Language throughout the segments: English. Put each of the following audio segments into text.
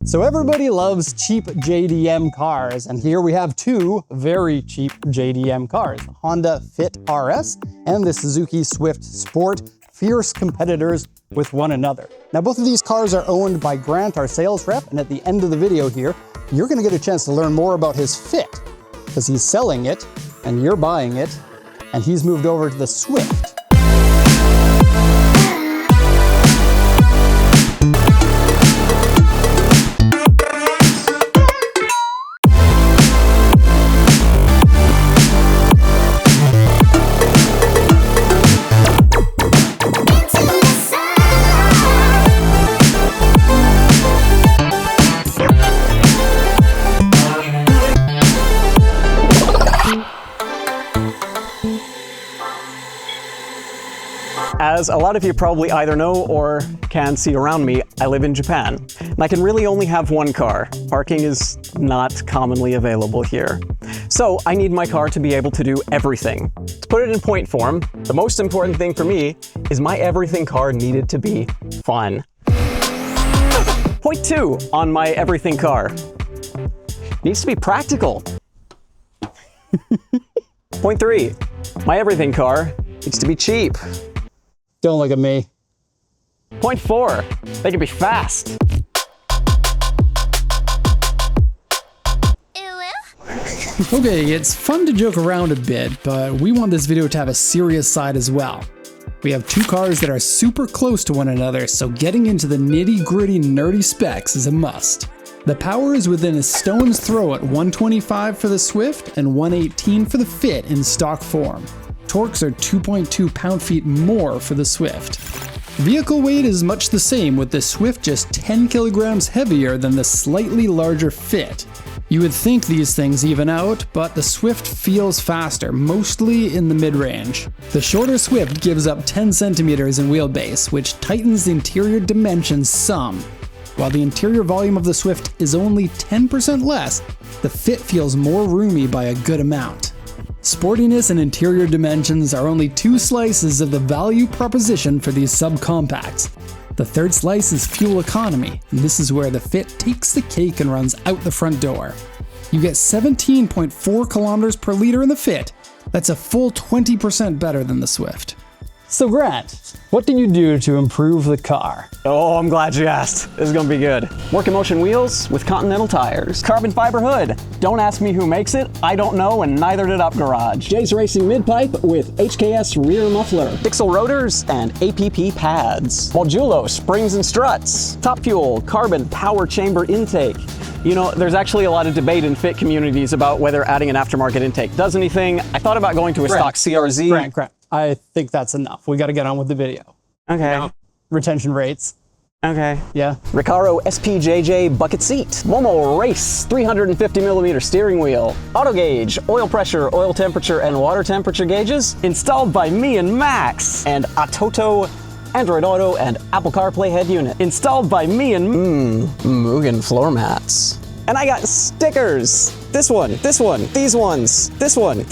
So everybody loves cheap JDM cars, and here we have two very cheap JDM cars, Honda Fit RS and the Suzuki Swift Sport, fierce competitors with one another. Now both of these cars are owned by Grant, our sales rep, and at the end of the video here, you're gonna get a chance to learn more about his Fit, because he's selling it, and you're buying it, and he's moved over to the Swift. As a lot of you probably either know or can see around me, I live in Japan, and I can really only have one car. Parking is not commonly available here. So I need my car to be able to do everything. To put it in point form, the most important thing for me is my everything car needed to be fun. Point 2 on my everything car. Needs to be practical. Point 3, my everything car needs to be cheap. Don't look at me. Point 4, they can be fast. Okay, it's fun to joke around a bit, but we want this video to have a serious side as well. We have two cars that are super close to one another, so getting into the nitty-gritty nerdy specs is a must. The power is within a stone's throw at 125 for the Swift and 118 for the Fit in stock form. Torques are 2.2 pound-feet more for the Swift. Vehicle weight is much the same, with the Swift just 10 kilograms heavier than the slightly larger Fit. You would think these things even out, but the Swift feels faster, mostly in the mid-range. The shorter Swift gives up 10 centimeters in wheelbase, which tightens the interior dimensions some. While the interior volume of the Swift is only 10% less, the Fit feels more roomy by a good amount. Sportiness and interior dimensions are only two slices of the value proposition for these subcompacts. The third slice is fuel economy, and this is where the Fit takes the cake and runs out the front door. You get 17.4 kilometers per liter in the Fit. That's a full 20% better than the Swift. So Grant, what did you do to improve the car? Oh, I'm glad you asked. This is gonna be good. Working motion wheels with Continental tires. Carbon fiber hood. Don't ask me who makes it. I don't know, and neither did Up Garage. Jay's Racing mid-pipe with HKS rear muffler. Pixel rotors and APP pads. Modulo springs and struts. Top Fuel carbon power chamber intake. You know, there's actually a lot of debate in Fit communities about whether adding an aftermarket intake does anything. I thought about going to a stock CRZ. Grant, I think that's enough. We got to get on with the video. Okay. Now, retention rates. Okay. Yeah. Recaro SPJJ bucket seat. Momo Race 350 millimeter steering wheel. Auto gauge, oil pressure, oil temperature, and water temperature gauges installed by me and Max. And Atoto Android Auto and Apple CarPlay head unit installed by me and Mugen floor mats. And I got stickers. This one, these ones, this one.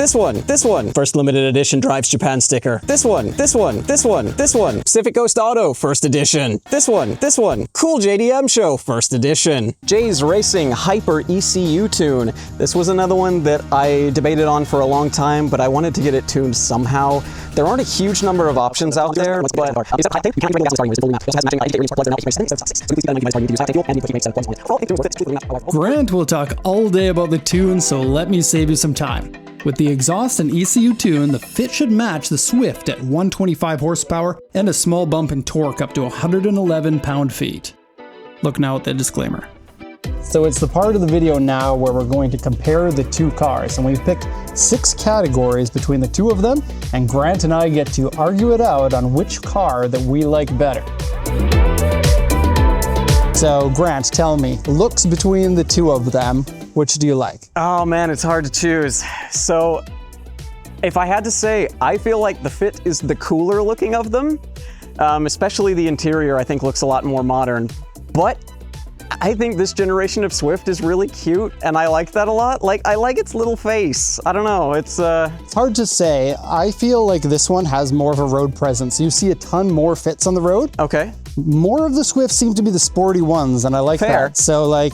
First limited edition Drives Japan sticker. This one. Pacific Coast Auto, first edition. This one. Cool JDM Show, first edition. Jay's Racing Hyper ECU tune. This was another one that I debated on for a long time, but I wanted to get it tuned somehow. There aren't a huge number of options out there, but Grant will talk all day about the tune, so let me save you some time. With the exhaust and ECU tune, the Fit should match the Swift at 125 horsepower and a small bump in torque up to 111 pound-feet. Look now at the disclaimer. So it's the part of the video now where we're going to compare the two cars, and we've picked 6 categories between the two of them, and Grant and I get to argue it out on which car that we like better. So Grant, tell me, looks between the two of them, which do you like? Oh man, it's hard to choose. So if I had to say, I feel like the Fit is the cooler looking of them, especially the interior I think looks a lot more modern. But I think this generation of Swift is really cute, and I like that a lot. Like, I like its little face. I don't know, it's hard to say. I feel like this one has more of a road presence. You see a ton more Fits on the road. Okay. more of the Swifts seem to be the sporty ones, and I like Fair. that. So like,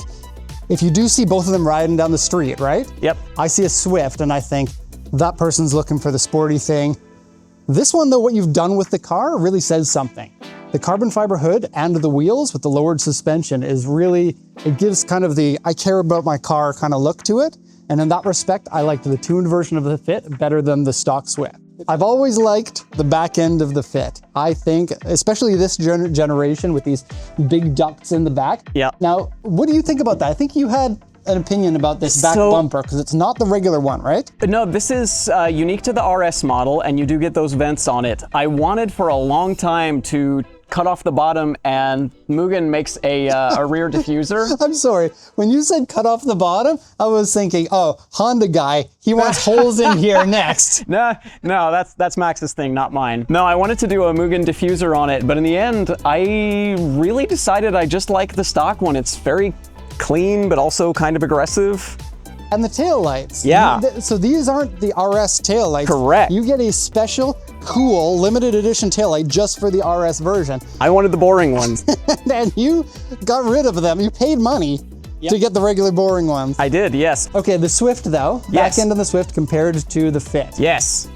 if you do see both of them riding down the street, right? Yep. I see a Swift and I think that person's looking for the sporty thing. This one though, what you've done with the car really says something. The carbon fiber hood and the wheels with the lowered suspension is really, it gives kind of the I care about my car kind of look to it. And in that respect, I liked the tuned version of the Fit better than the stock Swift. I've always liked the back end of the Fit. I think, especially this generation with these big ducts in the back. Yeah. Now, what do you think about that? I think you had an opinion about this back bumper because it's not the regular one, right? No, this is unique to the RS model, and you do get those vents on it. I wanted for a long time to cut off the bottom, and Mugen makes a rear diffuser. I'm sorry, when you said cut off the bottom, I was thinking, oh, Honda guy, he wants holes in here next. No, that's Max's thing, not mine. No, I wanted to do a Mugen diffuser on it, but in the end, I really decided I just like the stock one. It's very clean, but also kind of aggressive. And the taillights. Yeah. So these aren't the RS taillights. Correct. You get a special, cool, limited edition taillight just for the RS version. I wanted the boring ones. And you got rid of them. You paid money to get the regular boring ones. I did, yes. Okay, the Swift though, Yes. back end of the Swift compared to the Fit. Yes.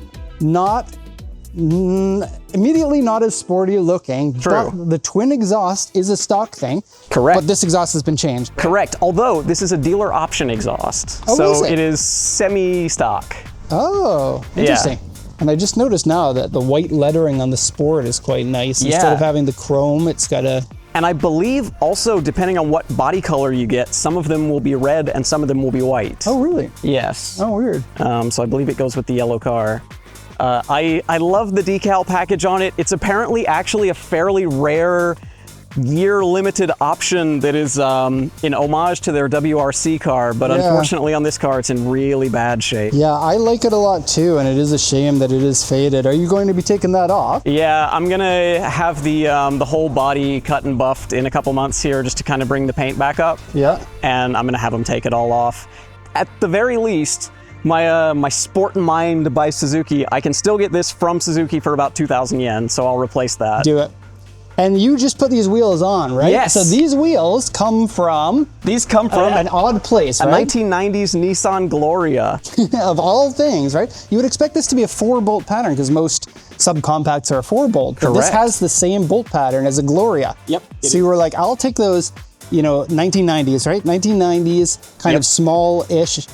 Immediately not as sporty looking. True. But the twin exhaust is a stock thing. Correct. But this exhaust has been changed. Correct, although this is a dealer option exhaust. Oh, so is it? it is semi-stock. Oh, interesting. And I just noticed now that the white lettering on the Sport is quite nice. Yeah. Instead of having the chrome, it's got a... And I believe also, depending on what body color you get, some of them will be red and some of them will be white. Oh, really? Yes. Oh, weird. So I believe it goes with the yellow car. I love the decal package on it. It's apparently actually a fairly rare year limited option that is in homage to their WRC car, but unfortunately on this car it's in really bad shape. Yeah, I like it a lot too, and it is a shame that it is faded. Are you going to be taking that off? Yeah, I'm gonna have the whole body cut and buffed in a couple months here just to kind of bring the paint back up. Yeah. And I'm gonna have them take it all off. At the very least, my Sport Mind by Suzuki, I can still get this from Suzuki for about 2,000 yen, so I'll replace that. Do it. And you just put these wheels on, right? Yes. So these wheels come from... These come from an odd place, a right? 1990s Nissan Gloria. Of all things, right? You would expect this to be a 4-bolt pattern because most subcompacts are a 4-bolt. But this Correct. has the same bolt pattern as a Gloria. Yep. So you were like, I'll take those, 1990s, right? 1990s kind of small-ish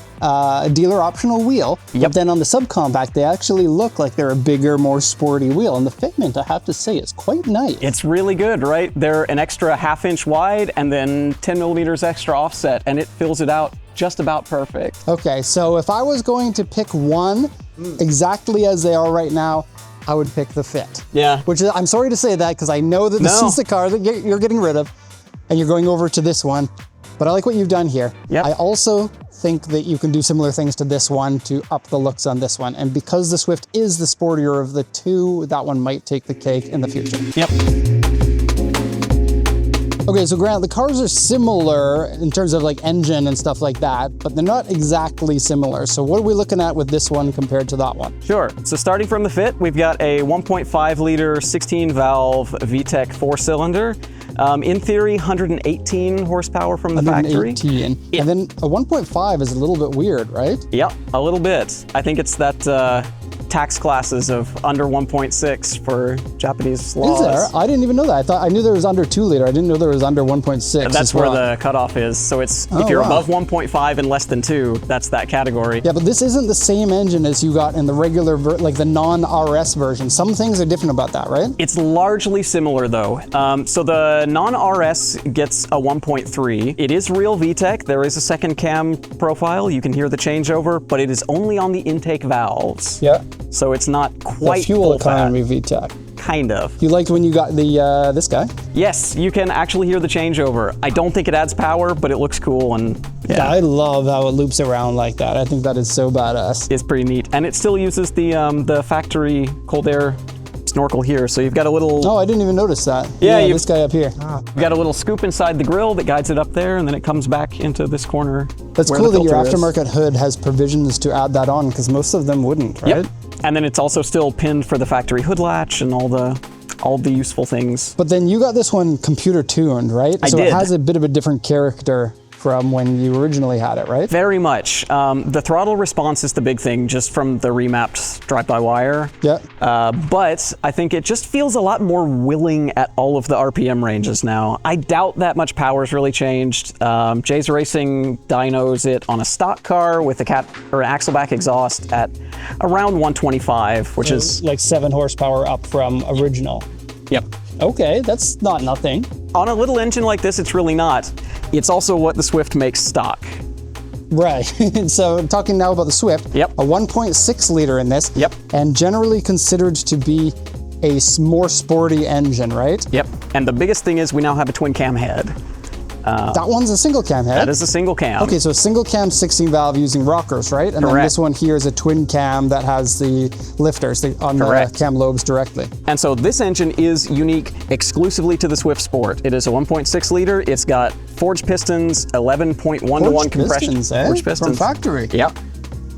dealer optional wheel. Yep. But then on the subcompact, they actually look like they're a bigger, more sporty wheel. And the fitment, I have to say, is quite nice. It's really good, right? They're an extra 1/2 inch wide and then 10 millimeters extra offset, and it fills it out just about perfect. Okay, so if I was going to pick one exactly as they are right now, I would pick the Fit. Yeah. Which is, I'm sorry to say that because I know that this No. is the car that you're getting rid of and you're going over to this one. But I like what you've done here. Yep. I also think that you can do similar things to this one to up the looks on this one. And because the Swift is the sportier of the two, that one might take the cake in the future. Yep. Okay, so Grant, the cars are similar in terms of like engine and stuff like that, but they're not exactly similar. So what are we looking at with this one compared to that one? Sure. So starting from the Fit, we've got a 1.5 liter 16 valve VTEC 4-cylinder. In theory, 118 horsepower from the factory. 118. And then a 1.5 is a little bit weird, right? Yep, a little bit. I think it's that tax classes of under 1.6 for Japanese laws. Is there? I didn't even know that. I knew there was under 2 liter. I didn't know there was under 1.6. That's where the cutoff is. So it's if you're above 1.5 and less than 2, that's that category. Yeah, but this isn't the same engine as you got in the regular, like the non-RS version. Some things are different about that, right? It's largely similar though. So the non-RS gets a 1.3. It is real VTEC. There is a second cam profile. You can hear the changeover, but it is only on the intake valves. Yeah. So it's not quite The fuel full fat. economy VTEC. Kind of. You liked when you got the this guy? Yes, you can actually hear the changeover. I don't think it adds power, but it looks cool and Yeah, I love how it loops around like that. I think that is so badass. it's pretty neat. And it still uses the factory cold air snorkel here. So you've got a little Oh, I didn't even notice that. Yeah, this guy up here. you've got a little scoop inside the grill that guides it up there, and then it comes back into this corner. That's where cool the that your filter is. aftermarket hood has provisions to add that on because most of them wouldn't, right? Yep. And then it's also still pinned for the factory hood latch and all the all the useful things. But then you got this one computer tuned, right? I so did. It has a bit of a different character from when you originally had it, right? Very much. The throttle response is the big thing, just from the remapped drive-by-wire. Yeah. But I think it just feels a lot more willing at all of the RPM ranges now. I doubt that much power's really changed. Jay's Racing dynos it on a stock car with an axle-back exhaust at around 125, which is like 7 horsepower up from original. Yep. Okay, that's not nothing. On a little engine like this, it's really not. It's also what the Swift makes stock. Right. So talking now about the Swift. Yep. A 1.6 liter in this. Yep. And generally considered to be a more sporty engine, right? Yep. And the biggest thing is we now have a twin cam head. That one's a single cam head. That is a single cam. Okay, so a single cam 16 valve using rockers, right? And then Correct. this one here is a twin cam that has the lifters on Correct. the cam lobes directly. And so this engine is unique exclusively to the Swift Sport. It is a 1.6 liter. It's got forged pistons, 11.1 to 1 compression. Pistons, eh? Forged pistons. From factory. Yep.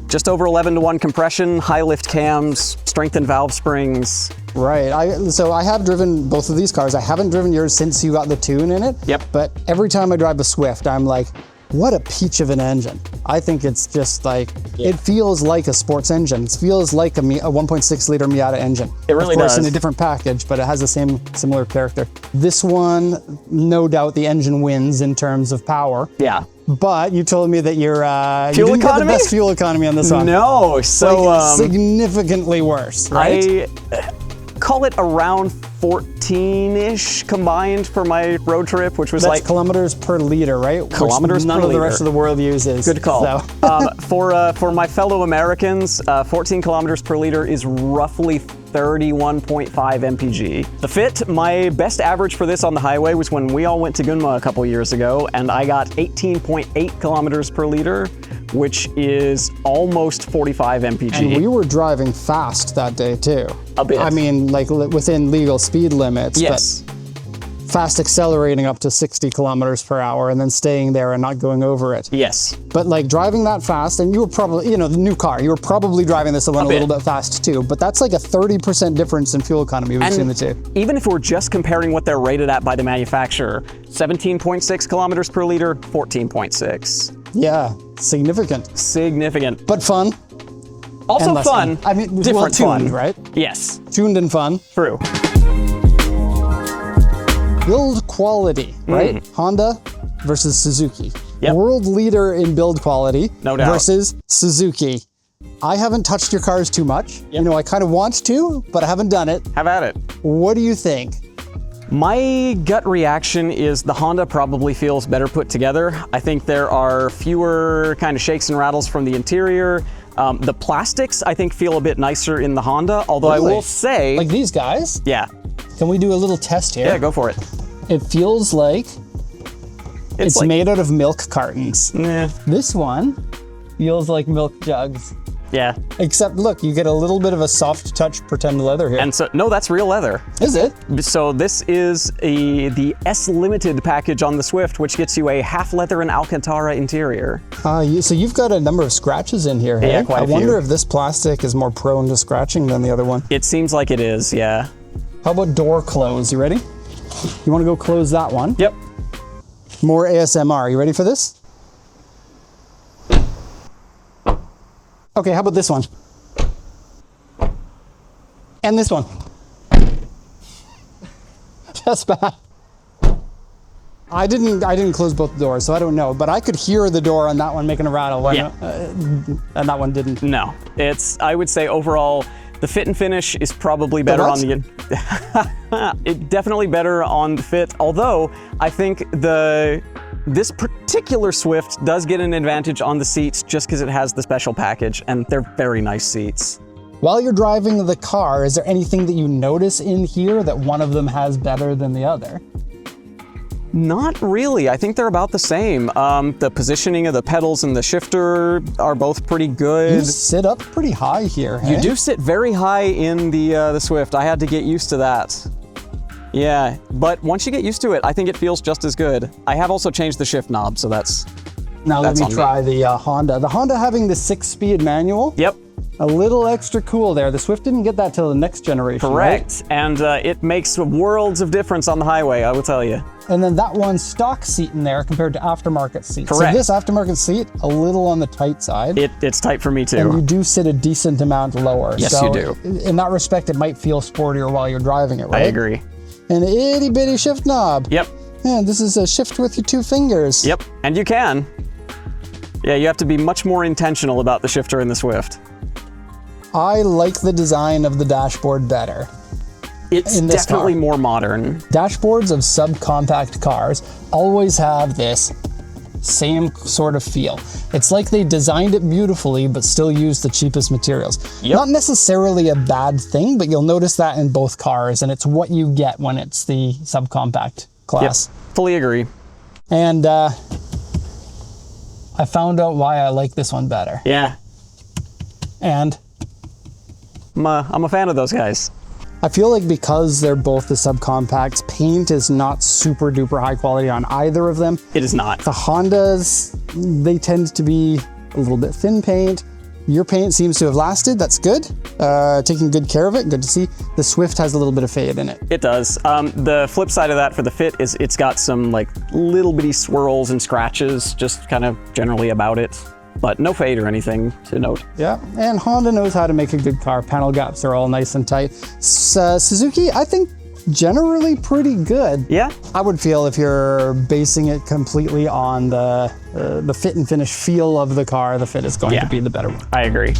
Just over 11 to 1 compression, high lift cams, strengthened valve springs. Right. So I have driven both of these cars. I haven't driven yours since you got the tune in it. Yep. But every time I drive a Swift, I'm like, what a peach of an engine. I think it's just like, it feels like a sports engine. It feels like a 1.6 liter Miata engine. It really Of course, does. in a different package, but it has the similar character. This one, no doubt the engine wins in terms of power. Yeah. But you told me that you're Fuel you didn't get economy? the best fuel economy on this one. No, so Like, significantly worse, right? I call it around 14-ish combined for my road trip, which was That's like kilometers per liter, right? Kilometers Which none per of the rest liter. of the world uses. Good call. So. For my fellow Americans, 14 kilometers per liter is roughly 31.5 mpg. The Fit, my best average for this on the highway was when we all went to Gunma a couple years ago, and I got 18.8 kilometers per liter, which is almost 45 mpg. And we were driving fast that day too. A bit. I mean, like within legal speed limits. Yes. But fast accelerating up to 60 kilometers per hour and then staying there and not going over it. Yes. But like driving that fast, and you were probably, the new car, you were probably driving this one a little bit fast too, but that's like a 30% difference in fuel economy between the two. Even if we're just comparing what they're rated at by the manufacturer, 17.6 kilometers per liter, 14.6. Yeah, significant. Significant. But fun. Also and less fun. I mean, different tuned, fun. right? Yes. Tuned and fun. True. Build quality, right? Honda versus Suzuki. Yep. World leader in build quality No doubt. versus Suzuki. I haven't touched your cars too much. I kind of want to, but I haven't done it. Have at it. What do you think? My gut reaction is the Honda probably feels better put together. I think there are fewer kind of shakes and rattles from the interior. The plastics, I think, feel a bit nicer in the Honda, although I will say... Like these guys? Yeah. Can we do a little test here? Yeah, go for it. It feels like it's like, made out of milk cartons. Nah. This one feels like milk jugs. Yeah. Except, look, you get a little bit of a soft touch pretend leather here. And so, no, that's real leather. Is it? So this is the S Limited package on the Swift, which gets you a half leather and Alcantara interior. So you've got a number of scratches in here, hey? Yeah, quite a I wonder few. if this plastic is more prone to scratching than the other one. It seems like it is, yeah. How about door close? You ready? You want to go close that one? Yep. More ASMR. You ready for this? Okay, how about this one? And this one. Just bad. I didn't close both doors, so I don't know, but I could hear the door on that one making a rattle, Yeah. and that one didn't. No, I would say overall, the fit and finish is probably better on the... It definitely better on the Fit, although I think this particular Swift does get an advantage on the seats just because it has the special package, and they're very nice seats. While you're driving the car, is there anything that you notice in here that one of them has better than the other? Not really. I think they're about the same. The positioning of the pedals and the shifter are both pretty good. You sit up pretty high here, hey? You do sit very high in the Swift. I had to get used to that. Yeah, but once you get used to it, I think it feels just as good. I have also changed the shift knob, so that's... Now let that's me on me. try the Honda. The Honda having the 6-speed manual. Yep. A little extra cool there. The Swift didn't get that till the next generation, Correct. right? And it makes worlds of difference on the highway, I will tell you. And then that one stock seat in there compared to aftermarket seats. Correct. So this aftermarket seat, a little on the tight side. It's tight for me too. And you do sit a decent amount lower. Yes, so you do. In that respect, it might feel sportier while you're driving it, right? I agree. An itty bitty shift knob. Yep. And this is a shift with your 2 fingers. Yep. And you can. Yeah, you have to be much more intentional about the shifter in the Swift. I like the design of the dashboard better. It's in this definitely car. more modern. Dashboards of subcompact cars always have this same sort of feel. It's like they designed it beautifully, but still used the cheapest materials. Yep. Not necessarily a bad thing, but you'll notice that in both cars, and it's what you get when it's the subcompact class. Yep. Fully agree. And I found out why I like this one better. Yeah. And I'm a fan of those guys. I feel like because they're both the subcompacts, paint is not super duper high quality on either of them. It is not. The Hondas, they tend to be a little bit thin paint. Your paint seems to have lasted, that's good. Taking good care of it, good to see. The Swift has a little bit of fade in it. It does. The flip side of that for the Fit is it's got some like little bitty swirls and scratches, just kind of generally about it, but no fade or anything to note. Yeah, and Honda knows how to make a good car. Panel gaps are all nice and tight. Suzuki, I think generally pretty good. Yeah. I would feel if you're basing it completely on the fit and finish feel of the car, the Fit is going to be the better one. I agree.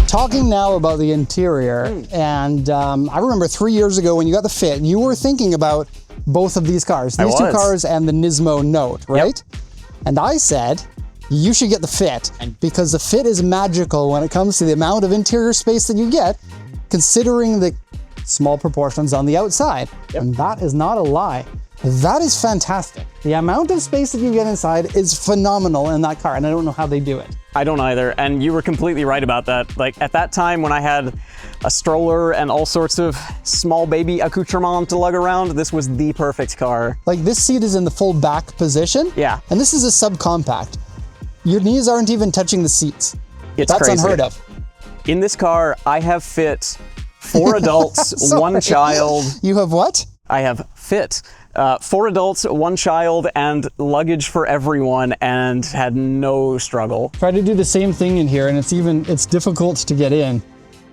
Talking now about the interior, and I remember 3 years ago when you got the Fit, you were thinking about both of these cars, these two cars and the Nismo Note, right? Yep. And I said, you should get the Fit because the Fit is magical when it comes to the amount of interior space that you get, considering the small proportions on the outside. Yep. And that is not a lie. That is fantastic. The amount of space that you get inside is phenomenal in that car, and I don't know how they do it. I don't either, and you were completely right about that. Like at that time when I had a stroller and all sorts of small baby accoutrement to lug around, this was the perfect car. Like this seat is in the full back position. Yeah. And this is a subcompact. Your knees aren't even touching the seats. It's That's crazy. unheard of. In this car, I have fit 4 adults, 1 child. You have what? I have fit 4 adults, 1 child, and luggage for everyone, and had no struggle. Try to do the same thing in here, and it's difficult to get in.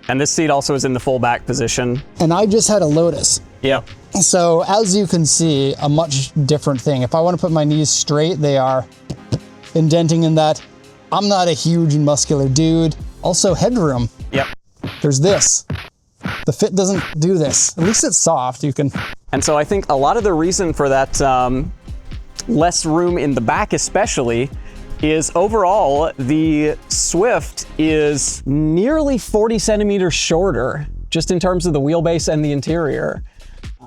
And this seat also is in the full back position. And I just had a Lotus. Yep. So as you can see, a much different thing. If I want to put my knees straight, they are indenting in that. I'm not a huge and muscular dude. Also headroom. Yep. There's this. The Fit doesn't do this. At least it's soft. You can. And so I think a lot of the reason for that less room in the back especially is overall the Swift is nearly 40 centimeters shorter just in terms of the wheelbase and the interior.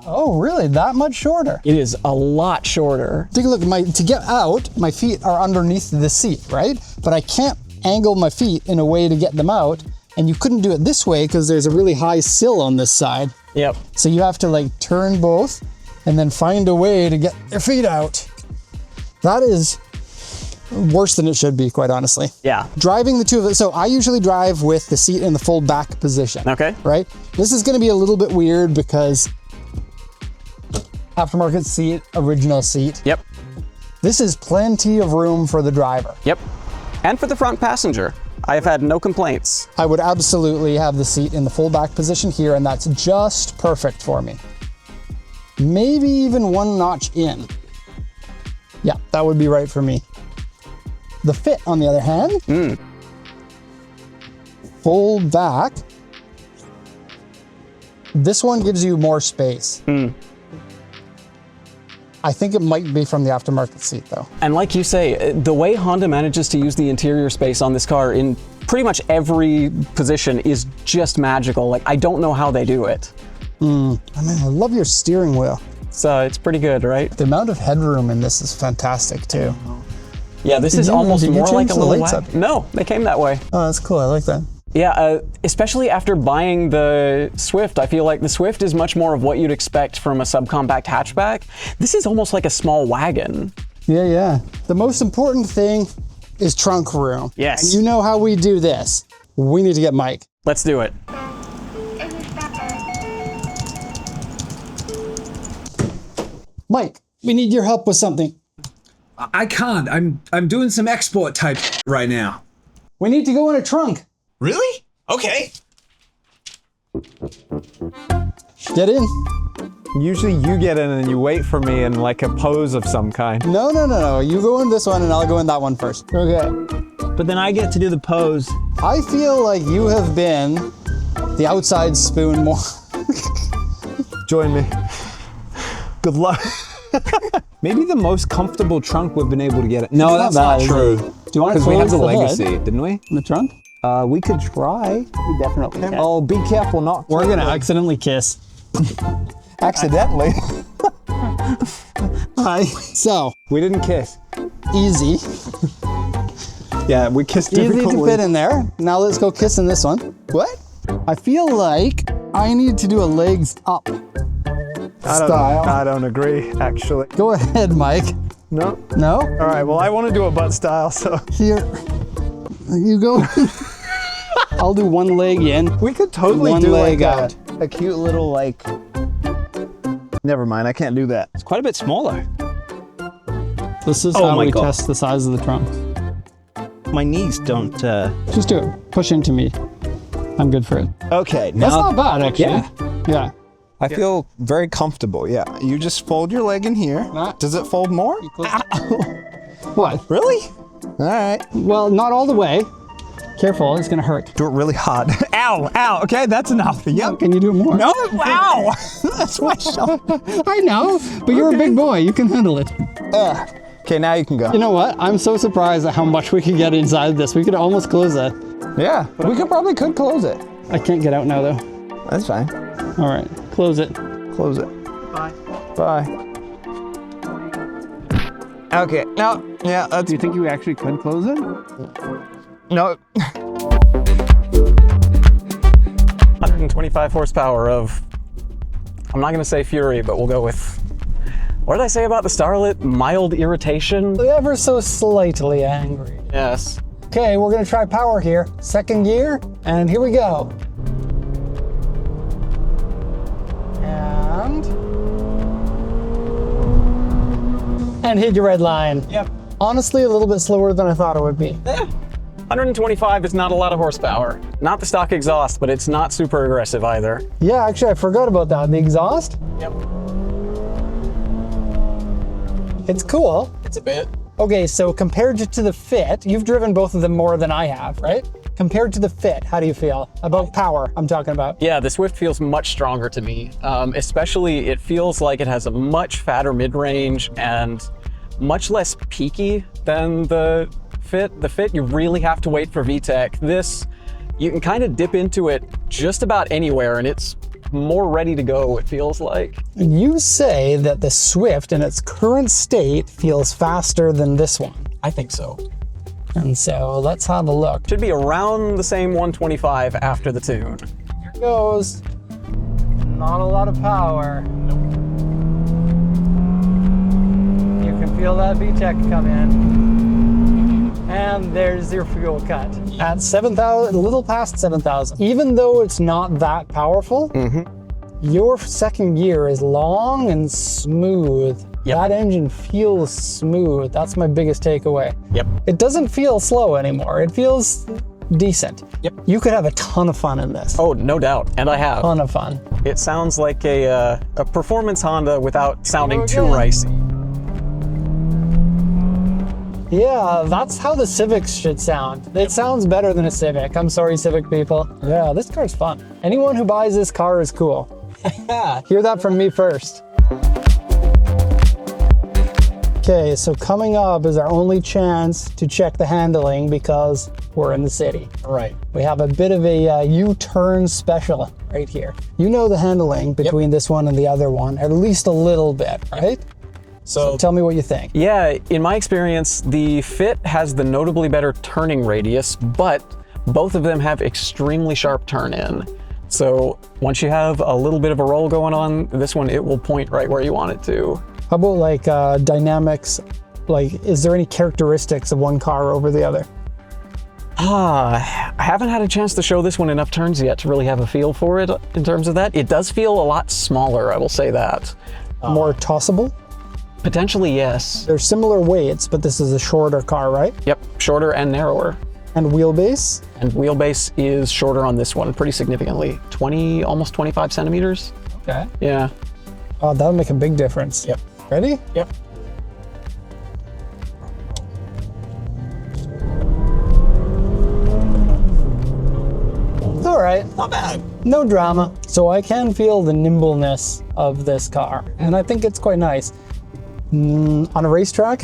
Oh, really? That much shorter? It is a lot shorter. Take a look. To get out, my feet are underneath the seat, right? But I can't angle my feet in a way to get them out. And you couldn't do it this way because there's a really high sill on this side. Yep. So you have to like turn both and then find a way to get your feet out. That is worse than it should be, quite honestly. Yeah. Driving the two of it. So I usually drive with the seat in the full back position. Okay. Right? This is going to be a little bit weird because aftermarket seat, original seat. Yep. This is plenty of room for the driver. Yep. And for the front passenger. I have had no complaints. I would absolutely have the seat in the full back position here, and that's just perfect for me. Maybe even 1 notch in. Yeah, that would be right for me. The Fit, on the other hand, full back. This one gives you more space. I think it might be from the aftermarket seat though. And like you say, the way Honda manages to use the interior space on this car in pretty much every position is just magical. Like, I don't know how they do it. I mean, I love your steering wheel. So it's pretty good, right? The amount of headroom in this is fantastic too. Yeah, this is almost more like a little lights up? No, they came that way. Oh, that's cool. I like that. Yeah, especially after buying the Swift, I feel like the Swift is much more of what you'd expect from a subcompact hatchback. This is almost like a small wagon. Yeah, yeah. The most important thing is trunk room. Yes. And you know how we do this. We need to get Mike. Let's do it. Mike, we need your help with something. I can't. I'm doing some export type right now. We need to go in a trunk. Really? Okay. Get in. Usually you get in and you wait for me in like a pose of some kind. No. You go in this one and I'll go in that one first. Okay. But then I get to do the pose. I feel like you have been the outside spoon more. Join me. Good luck. Maybe the most comfortable trunk we've been able to get it. No, that's not true. Do you want to Because we have close the the legacy, hood didn't we? in the trunk? We could try. We definitely can. Oh, be careful not. We're gonna accidentally kiss. Accidentally. Hi. So, We didn't kiss. easy. Yeah, we kissed Easy to difficultly. fit in there. Now let's go kiss in this one. What? I feel like I need to do a legs up style. I don't agree, actually. Go ahead, Mike. No. No? All right, well, I want to do a butt style, so. Here. You go. I'll do one leg in. We could totally One do leg like out. a cute little like. Never mind, I can't do that. It's quite a bit smaller. This is Oh how my we God. test the size of the trunk. My knees don't. Just do it. Push into me. I'm good for it. Okay, That's now not bad, actually. Yeah. Yeah. I feel very comfortable. Yeah, you just fold your leg in here. Not- Does it fold more? What? Really? All right. Well, not all the way. Careful, it's gonna hurt. Do it really hard. Ow! Ow! Okay, that's enough. Yep. Can you do more? No! Wow! That's my shoulder. I know, but you're a big boy. You can handle it. Okay, now you can go. You know what? I'm so surprised at how much we could get inside this. We could almost close that. Yeah, we could close it. I can't get out now, though. That's fine. All right, close it. Close it. Bye. Bye. Okay. No. Yeah. That's. Do you think you actually could close it? No. 125 horsepower of, I'm not going to say fury, but we'll go with, what did I say about the Starlet? Mild irritation? Ever so slightly angry. Yes. Okay, we're gonna try power here. Second gear, and here we go. And hit your red line. Yep. Honestly, a little bit slower than I thought it would be. 125 is not a lot of horsepower. Not the stock exhaust, but it's not super aggressive either. Yeah, actually, I forgot about that. The exhaust, Yep. it's cool. It's a bit. Okay, so compared to the Fit, you've driven both of them more than I have, right? Compared to the Fit, how do you feel about power? I'm talking about. Yeah, the Swift feels much stronger to me. Especially, it feels like it has a much fatter mid-range and much less peaky than the Fit. The Fit, you really have to wait for VTEC. This, you can kind of dip into it just about anywhere and it's more ready to go, it feels like. You say that the Swift in its current state feels faster than this one. I think so. And so let's have a look. Should be around the same 125 after the tune. Here goes. Not a lot of power. You can feel that VTEC come in. And there's your fuel cut. At 7,000, a little past 7,000. Even though it's not that powerful, your second gear is long and smooth. Yep. That engine feels smooth. That's my biggest takeaway. Yep. It doesn't feel slow anymore. It feels decent. Yep. You could have a ton of fun in this. Oh, no doubt, and I have. Ton of fun. It sounds like a performance Honda without sounding too again. ricey. Yeah, that's how the Civics should sound. It sounds better than a Civic. I'm sorry, Civic people. Yeah, this car's fun. Anyone who buys this car is cool. Hear that from me first. Okay, so coming up is our only chance to check the handling because we're in the city. Right. We have a bit of a U-turn special right here. You know the handling between this one and the other one, at least a little bit, right? So tell me what you think. Yeah, in my experience, the Fit has the notably better turning radius, but both of them have extremely sharp turn in. So once you have a little bit of a roll going on, this one, it will point right where you want it to. How about like dynamics Like, is there any characteristics of one car over the other? I haven't had a chance to show this one enough turns yet to really have a feel for it in terms of that. It does feel a lot smaller, I will say that. More tossable? Potentially, yes. They're similar weights, but this is a shorter car, right? Yep, shorter and narrower. And wheelbase? And wheelbase is shorter on this one, pretty significantly. 20, almost 25 centimeters. Okay. Yeah. Oh, that'll make a big difference. Yep. Ready? Yep. All right, not bad. No drama. So I can feel the nimbleness of this car, and I think it's quite nice. On a racetrack,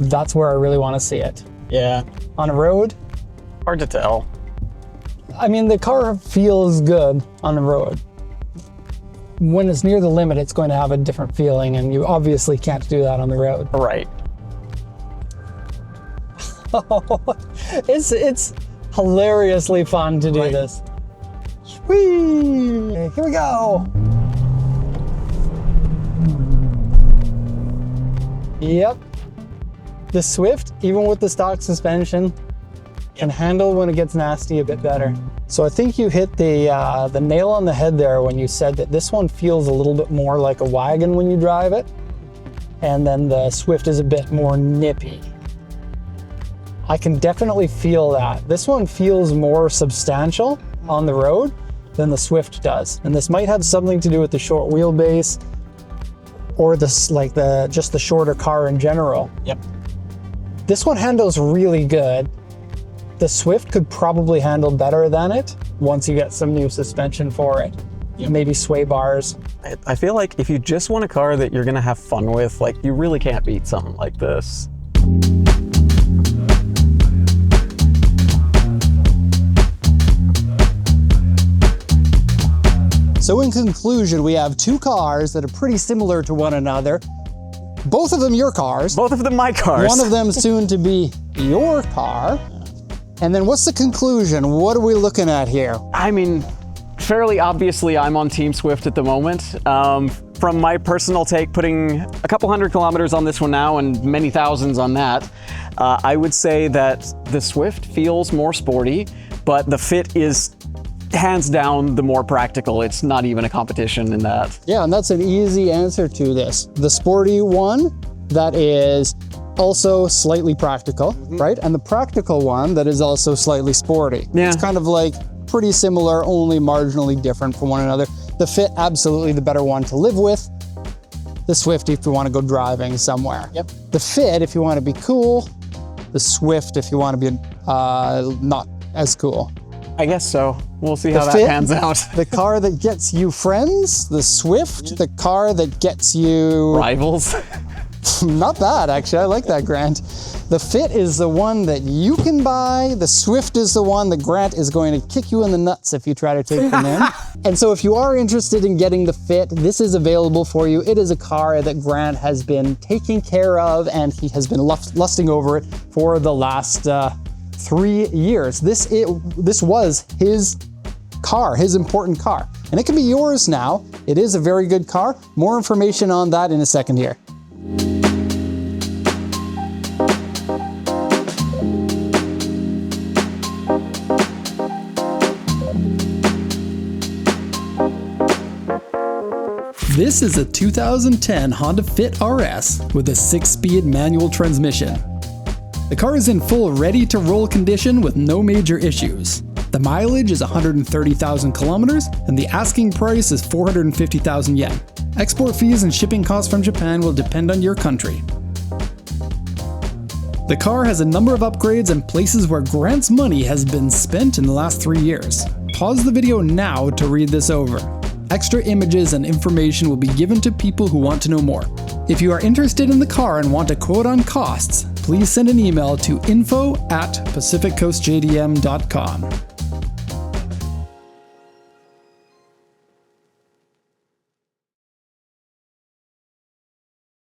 that's where I really want to see it. Yeah. On a road, Hard to tell. I mean, the car feels good on the road. When it's near the limit, it's going to have a different feeling, and you obviously can't do that on the road. Right. It's hilariously fun to do this. Whee! Here we go. Yep. The Swift, even with the stock suspension, can handle when it gets nasty a bit better. So I think you hit the nail on the head there when you said that this one feels a little bit more like a wagon when you drive it, and then the Swift is a bit more nippy. I can definitely feel that. This one feels more substantial on the road than the Swift does. And this might have something to do with the short wheelbase or this, like just the shorter car in general. Yep. This one handles really good. The Swift could probably handle better than it once you get some new suspension for it. Yep. Maybe sway bars. I feel like if you just want a car that you're gonna have fun with, like, you really can't beat something like this. So in conclusion, we have two cars that are pretty similar to one another. Both of them your cars. Both of them my cars. One of them soon to be your car. And then what's the conclusion? What are we looking at here? I mean, fairly obviously I'm on Team Swift at the moment. From my personal take, putting a couple 100 kilometers on this one now and many thousands on that, I would say that the Swift feels more sporty, but the Fit is hands down the more practical. It's not even a competition in that. Yeah, and that's an easy answer to this. The sporty one, that is also slightly practical, right? And the practical one that is also slightly sporty. Yeah. It's kind of like pretty similar, only marginally different from one another. The Fit, absolutely the better one to live with. The Swift, if you want to go driving somewhere. Yep. The Fit, if you want to be cool. The Swift, if you want to be not as cool. I guess so. We'll see how that Fit, pans out. The car that gets you friends. The Swift, the car that gets you... Rivals. Not bad, actually. I like that, Grant. The Fit is the one that you can buy. The Swift is the one that Grant is going to kick you in the nuts if you try to take them in. And so if you are interested in getting the Fit, this is available for you. It is a car that Grant has been taking care of, and he has been lusting over it for the last 3 years. This was his car, his important car. And it can be yours now. It is a very good car. More information on that in a second here. This is a 2010 Honda Fit RS with a 6-speed manual transmission. The car is in full ready-to-roll condition with no major issues. The mileage is 130,000 kilometers and the asking price is 450,000 yen. Export fees and shipping costs from Japan will depend on your country. The car has a number of upgrades and places where Grant's money has been spent in the last 3 years. Pause the video now to read this over. Extra images and information will be given to people who want to know more. If you are interested in the car and want a quote on costs, please send an email to info@pacificcoastjdm.com.